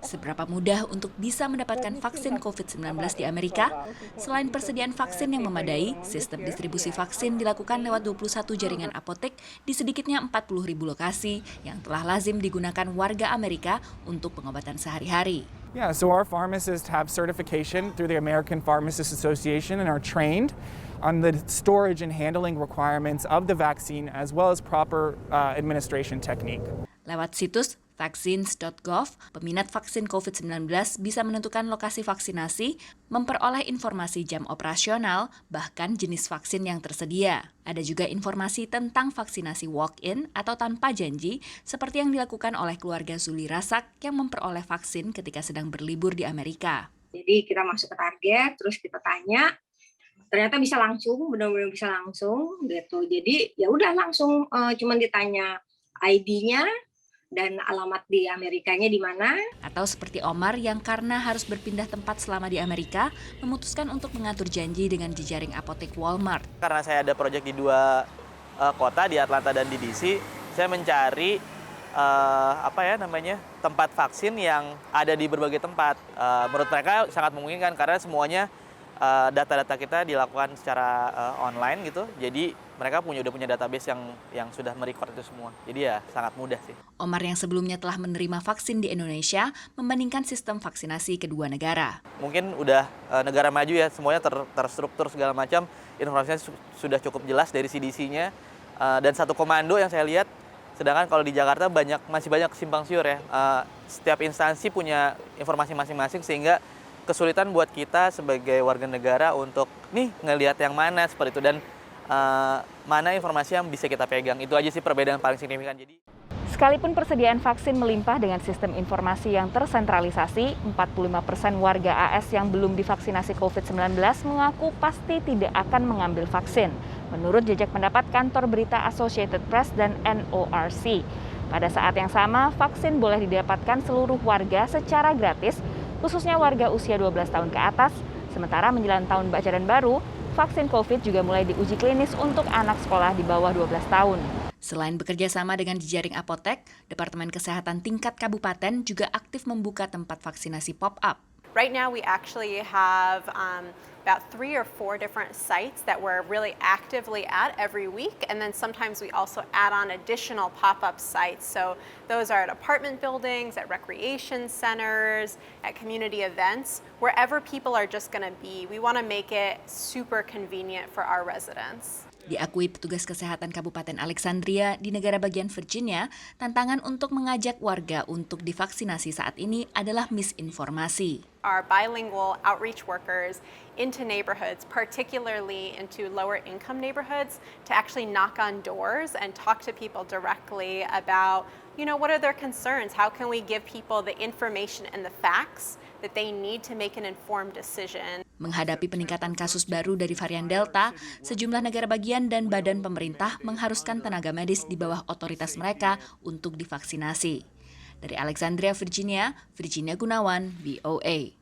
Seberapa mudah untuk bisa mendapatkan vaksin COVID-19 di Amerika? Selain persediaan vaksin yang memadai, sistem distribusi vaksin dilakukan lewat 21 jaringan apotek di sedikitnya 40.000 lokasi yang telah lazim digunakan warga Amerika untuk pengobatan sehari-hari. Yeah, so our pharmacists have certification through the American Pharmacists Association and are trained on the storage and handling requirements of the vaccine as well as proper administration technique. Lewat situs vaccines.gov, peminat vaksin COVID-19 bisa menentukan lokasi vaksinasi, memperoleh informasi jam operasional, bahkan jenis vaksin yang tersedia. Ada juga informasi tentang vaksinasi walk-in atau tanpa janji, seperti yang dilakukan oleh keluarga Zuli Rasak yang memperoleh vaksin ketika sedang berlibur di Amerika. Jadi kita masuk ke target, terus kita tanya, ternyata bisa langsung, benar-benar bisa langsung gitu. Jadi ya udah langsung cuman ditanya ID-nya, dan alamat di Amerikanya di mana. Atau seperti Omar yang karena harus berpindah tempat selama di Amerika, memutuskan untuk mengatur janji dengan jejaring apotek Walmart. Karena saya ada proyek di dua kota, di Atlanta dan di DC, saya mencari tempat vaksin yang ada di berbagai tempat. Menurut mereka sangat memungkinkan karena semuanya data-data kita dilakukan secara online gitu. Jadi mereka udah punya database yang sudah merecord itu semua. Jadi ya sangat mudah sih. Omar yang sebelumnya telah menerima vaksin di Indonesia membandingkan sistem vaksinasi kedua negara. Mungkin udah negara maju ya, semuanya terstruktur segala macam, informasinya sudah cukup jelas dari CDC-nya dan satu komando yang saya lihat. Sedangkan kalau di Jakarta masih banyak simpang siur ya. Setiap instansi punya informasi masing-masing sehingga kesulitan buat kita sebagai warga negara untuk ngelihat yang mana seperti itu dan mana informasi yang bisa kita pegang. Itu aja sih perbedaan paling signifikan. Sekalipun persediaan vaksin melimpah dengan sistem informasi yang tersentralisasi, 45% warga AS yang belum divaksinasi COVID-19 mengaku pasti tidak akan mengambil vaksin. Menurut jejak pendapat kantor berita Associated Press dan NORC. Pada saat yang sama, vaksin boleh didapatkan seluruh warga secara gratis, khususnya warga usia 12 tahun ke atas, sementara menjelang tahun ajaran baru, vaksin COVID juga mulai diuji klinis untuk anak sekolah di bawah 12 tahun. Selain bekerja sama dengan jejaring apotek, Departemen Kesehatan tingkat kabupaten juga aktif membuka tempat vaksinasi pop-up. Right now we actually have about 3 or 4 different sites that we're really actively at every week, and then sometimes we also add on additional pop-up sites. So those are at apartment buildings, at recreation centers, at community events, wherever people are just going to be. We want to make it super convenient for our residents. Diakui petugas kesehatan Kabupaten Alexandria di negara bagian Virginia, tantangan untuk mengajak warga untuk divaksinasi saat ini adalah misinformasi. Our bilingual outreach workers into neighborhoods, particularly into lower income neighborhoods, to actually knock on doors and talk to people directly about, what are their concerns? How can we give people the information and the facts that they need to make an informed decision? Menghadapi peningkatan kasus baru dari varian Delta, sejumlah negara bagian dan badan pemerintah mengharuskan tenaga medis di bawah otoritas mereka untuk divaksinasi. Dari Alexandria, Virginia Gunawan, VOA.